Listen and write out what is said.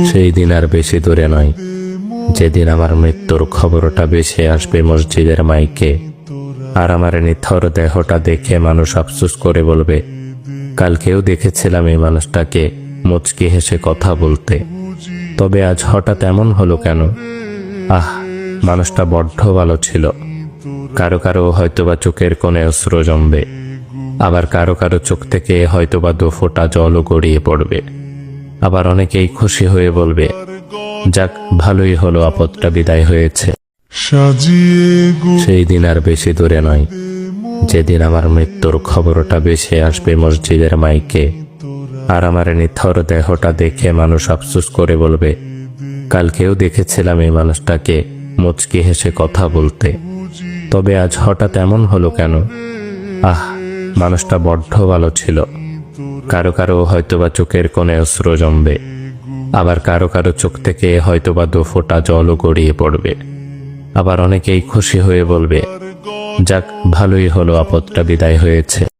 সেই দিন আর বেশি দূরে নয়, যেদিন আমার মৃত্যুর খবরটা ভেসে আসবে মসজিদের মাইকে, আর আমার নিথর দেহটা দেখে মানুষ আফসোস করে বলবে, কালকেও দেখেছিলাম এই মানুষটাকে মুচকি হেসে কথা বলতে, তবে আজ হঠাৎ এমন হলো কেন? আহ, মানুষটা বড্ড ভালো ছিল। কারো কারো হয়তোবা চোখের কোণে অশ্রু জমবে, আবার কারো কারো চোখ থেকে হয়তোবা 2 ফোঁটা জলও গড়িয়ে পড়বে। আবার অনেকেই খুশি হয়ে বলবে, যাক, ভালোই হলো, আপদটা বিদায় হয়েছে। সেই দিন আর বেশি দূরে নয়, যেদিন আমার মৃত্যুর খবরটা ভেসে আসবে মসজিদের মাইকে, আর আমার নিথর দেহটা দেখে মানুষ আফসোস করে বলবে, কালকেও দেখেছিলাম এই মানুষটাকে মুচকি হেসে কথা বলতে, তবে আজ হঠাৎ এমন হলো কেন? আহ, মানুষটা বড্ড ভালো ছিল। কারো কারো হয়তোবা চোখের কোণে অশ্রু জমবে, আবার কারো কারো চোখ থেকে হয়তোবা 2 ফোঁটা জলও গড়িয়ে পড়বে। আবার অনেকেই খুশি হয়ে বলবে, যাক, ভালোই হলো, আপদটা বিদায় হয়েছে।